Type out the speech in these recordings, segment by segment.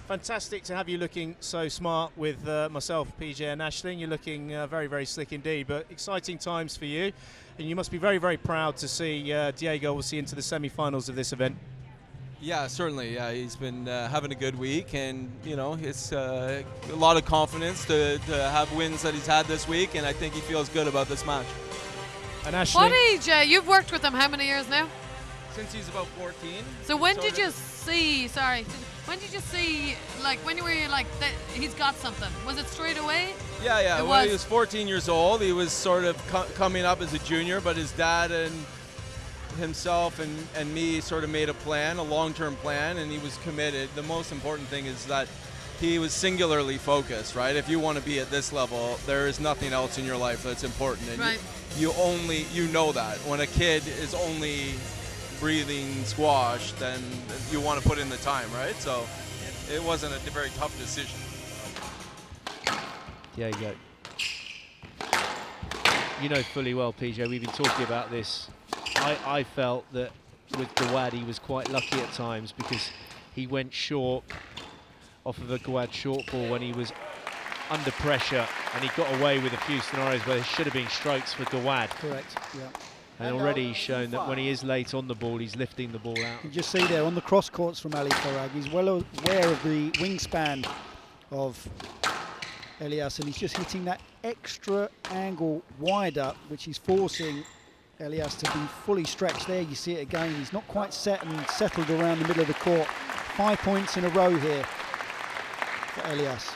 Fantastic to have you looking so smart with myself, PJ and Aisling. You're looking very, very slick indeed, but exciting times for you. And you must be very, very proud to see Diego obviously into the semi-finals of this event. Yeah, certainly. Yeah, he's been having a good week, and you know, it's a lot of confidence to have wins that he's had this week, and I think he feels good about this match. And Aisling, What age? You've worked with him how many years now? Since he's about 14. So when did you see? Sorry, when did you see? Like when were you like that? He's got something. Was it straight away? Yeah. When he was 14 years old, he was sort of coming up as a junior, but his dad and himself and me sort of made a plan, a long-term plan, and he was committed. The most important thing is that he was singularly focused, right? If you want to be at this level, there is nothing else in your life that's important. And right. you know that. When a kid is only breathing squash, then you want to put in the time, right? So it wasn't a very tough decision. Yeah, you go. You know fully well, PJ, we've been talking about this. I felt that with Gawad he was quite lucky at times because he went short off of a Gawad short ball when he was under pressure, and he got away with a few scenarios where there should have been strokes for Gawad. Correct, yeah. And already he's shown that when he is late on the ball, he's lifting the ball out. You just see there on the cross courts from Ali Farag, he's well aware of the wingspan of Elias, and he's just hitting that extra angle wider, which is forcing Elias to be fully stretched there. You see it again, he's not quite set and settled around the middle of the court. 5 points in a row here for Elias.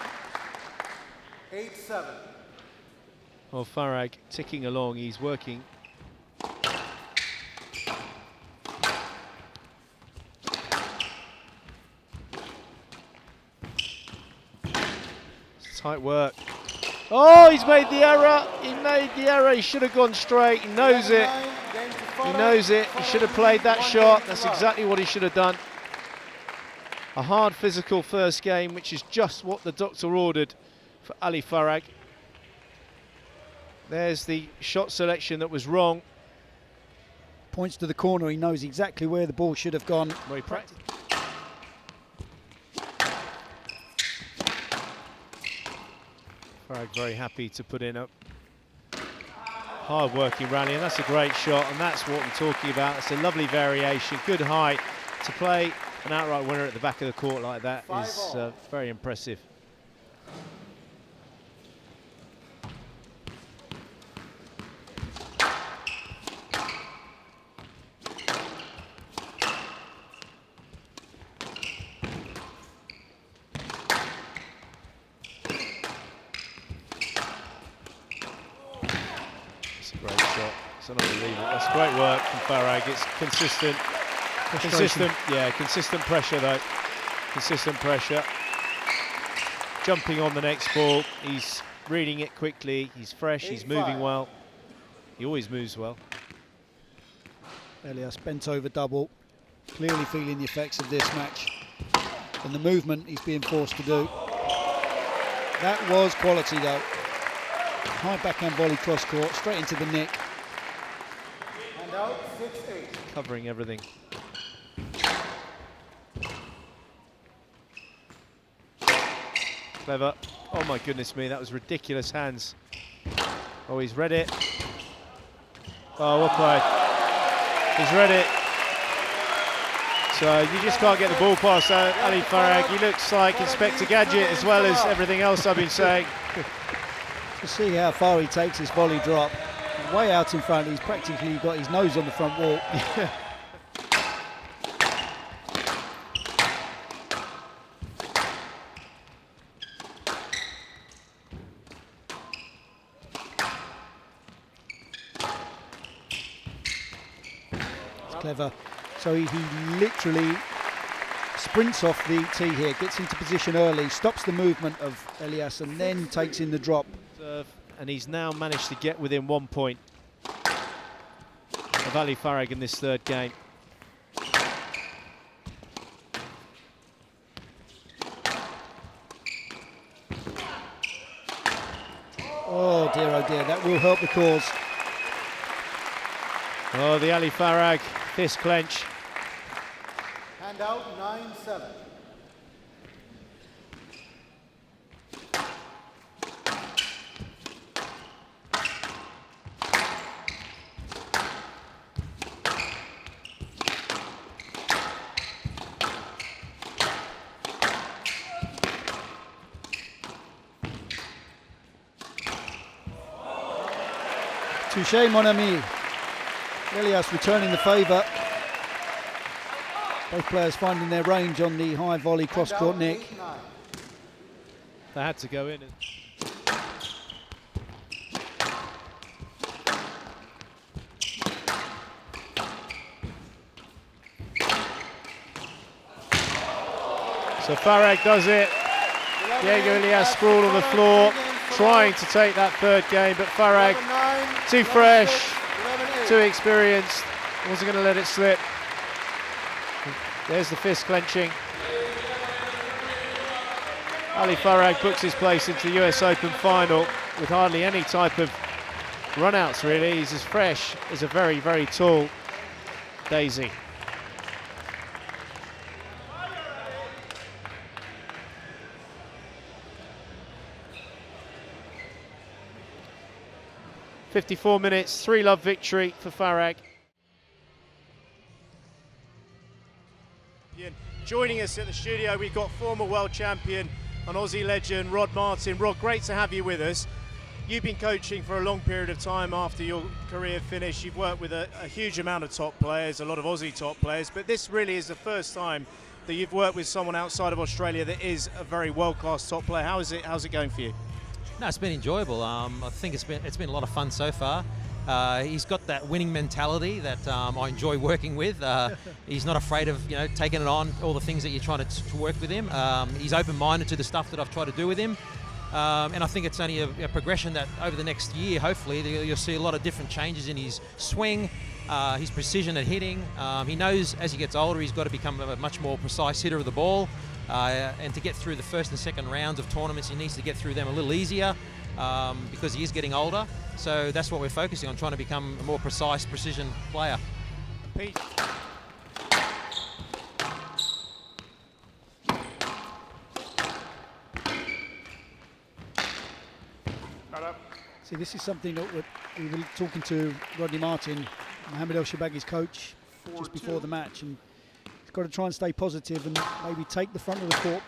8-7. Well, Farag ticking along, he's working. Tight work. Oh, he's made the error. He made the error. He should have gone straight. He knows it. He knows it. He should have played that shot. That's exactly what he should have done. A hard physical first game, which is just what the doctor ordered for Ali Farag. There's the shot selection that was wrong. Points to the corner. He knows exactly where the ball should have gone. Very practical. Farag very happy to put in a hard-working rally, and that's a great shot, and that's what I'm talking about. It's a lovely variation, good height. To play an outright winner at the back of the court like that is very impressive. Unbelievable. That's great work from Farag. It's consistent pressure though. Consistent pressure. Jumping on the next ball. He's reading it quickly. He's fresh. He's moving well. He always moves well. Elias bent over double. Clearly feeling the effects of this match and the movement he's being forced to do. That was quality though. High backhand volley cross court, straight into the nick. Covering everything. Clever. Oh my goodness me, that was ridiculous hands. Oh, he's read it. Oh, well played. He's read it. So you just can't get the ball past Ali Farag. He looks like Inspector Gadget as well as everything else I've been saying. To see how far he takes this volley drop. Way out in front, he's practically got his nose on the front wall. Clever. So he literally sprints off the tee here, gets into position early, stops the movement of Elias and then takes in the drop. And he's now managed to get within 1 point of Ali Farag in this third game. Oh dear, that will help the cause. Oh, the Ali Farag fist clench. Hand out 9-7. Touché, mon ami. Elias returning the favour. Both players finding their range on the high volley cross-court nick. They had to go in. So Farag does it. Diego Elias sprawled on the floor, trying to take that third game, but Farag, too fresh, too experienced, wasn't going to let it slip. There's the fist clenching. Ali Farag books his place into the US Open final with hardly any type of run-outs really. He's as fresh as a very, very tall daisy. .54 minutes, 3-love victory for Farag. Joining us at the studio, we've got former world champion and Aussie legend Rod Martin. Rod, great to have you with us. You've been coaching for a long period of time after your career finished. You've worked with a huge amount of top players, a lot of Aussie top players, but this really is the first time that you've worked with someone outside of Australia that is a very world-class top player. How's it going for you? No, it's been enjoyable. I think it's been a lot of fun so far. He's got that winning mentality that I enjoy working with. He's not afraid of taking it on, all the things that you're trying to work with him. He's open-minded to the stuff that I've tried to do with him. And I think it's only a progression that over the next year, hopefully, you'll see a lot of different changes in his swing, his precision at hitting. He knows as he gets older, he's got to become a much more precise hitter of the ball. And to get through the first and second rounds of tournaments, he needs to get through them a little easier because he is getting older. So that's what we're focusing on, trying to become a more precise, precision player. Pete. See, this is something that we were talking to Rodney Martin, Mohamed ElShorbagy's coach, just before the match, and he's got to try and stay positive and maybe take the front of the court.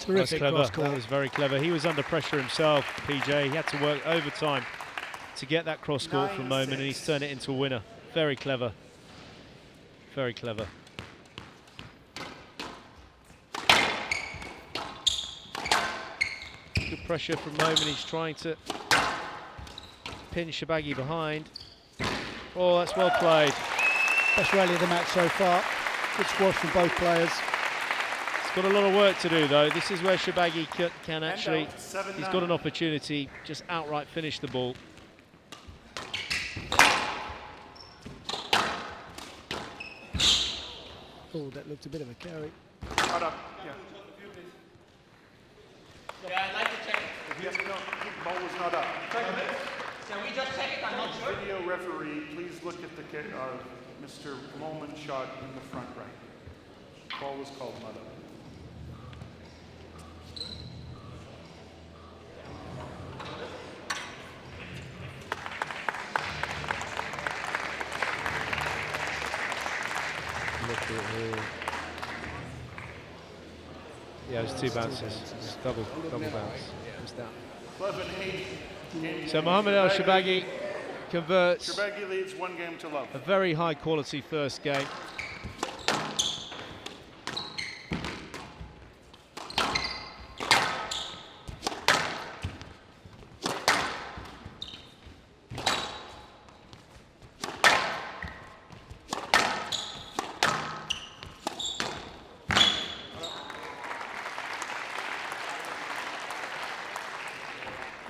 That's clever. That was very clever. He was under pressure himself, PJ. He had to work overtime to get that cross court from Momen, and he's turned it into a winner. Very clever. Very clever. Good pressure from Momen. He's trying to pin Shorbagy behind. Oh, that's well played. Best rally of the match so far. Good squash from both players. He's got a lot of work to do though. This is where Shorbagy can actually, he's got an opportunity, just outright finish the ball. Oh, that looked a bit of a carry. Roundup, yeah. Yeah, I'd like to check it. Yes, no, the ball was not up. Can we just check it? I'm not sure. Video referee, please look at the Mr. Momen shot in the front right. Ball was called not up. Yeah, it was two bounces. It's double bounce. Missed out. 11-8. So Mohamed ElShorbagy converts Shorbagy leads 1 game to love. a very high quality first game.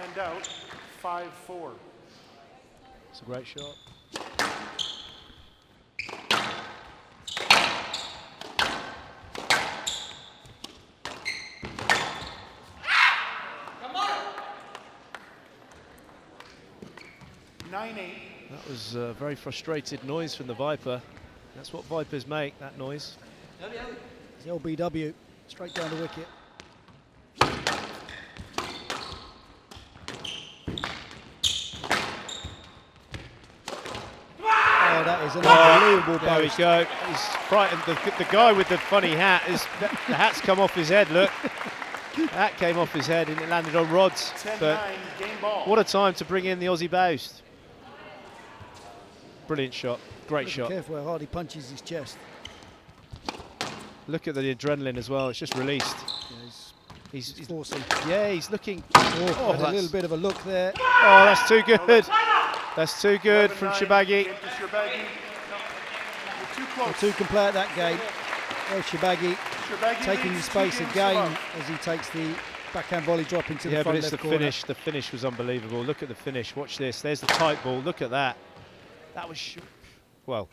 And out, 5-4. It's a great shot. Come on! 9-8. That was a very frustrated noise from the Viper. That's what Vipers make, that noise. It's LBW, straight down the wicket. There's an unbelievable There we boast. go. He's frightened. The guy with the funny hat, the hat's come off his head, look. The hat came off his head and it landed on rods. 10-9, But game ball. what a time to bring in the Aussie boast. Brilliant shot. Great Be shot. careful how hard he punches his chest. Look at the adrenaline as well. It's just released. Yeah, He's forcing. yeah, he's looking. Oh, had a that's- little bit of a look there. Oh, that's too good. That's too good from 11-9, Shibagi. game to Shibagi. No, you're too The close. two can play at that game. Shibagi Shibagi taking leads his space 2 games to again love. as he takes the backhand volley drop into Yeah, the but front it's left the corner. finish. The finish was unbelievable. Look at the finish. Watch this. There's the tight ball. Look at that. That was well.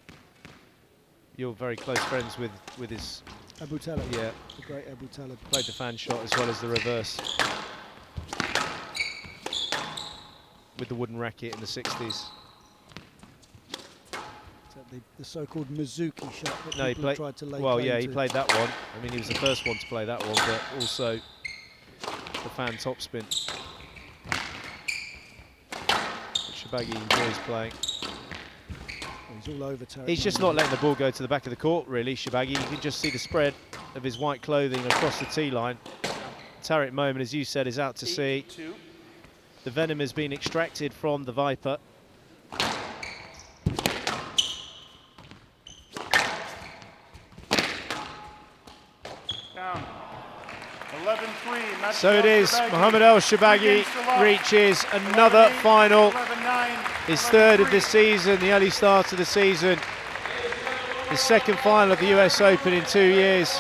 You're very close friends with his. Abu Talib. Yeah, The great Abu Talib. played the fan shot as well as the reverse with the wooden racket in the 60s. So the so-called Mizuki shot that No, he people played. tried to lay Well, claim yeah, he to. played that one. I mean, he was the first one to play that one, but also the fan topspin. Shibagi enjoys playing. He's all over Tarek. He's just Momen. not letting the ball go to the back of the court, really, Shibagi. You can just see the spread of his white clothing across the tee line. Tarek Momen, as you said, is out to sea. 8-2. The venom has been extracted from the Viper. Down. 11-3. Match So it to is. Shibagi. Mohamed 3 ElShorbagy games to love. reaches another 11-8, final. 11-9, His third of 11-3. the season, the early start of the season. His second final of the US Open in 2 years.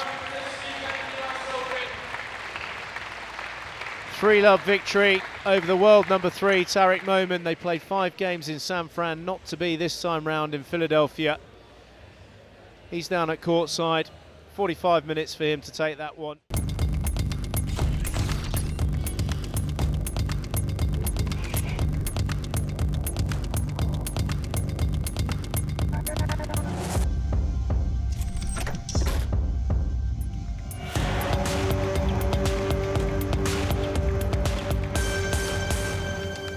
3-love victory over the world number 3, Tarek Momen. They played 5 games in San Fran, not to be this time round in Philadelphia. He's down at courtside. 45 minutes for him to take that one.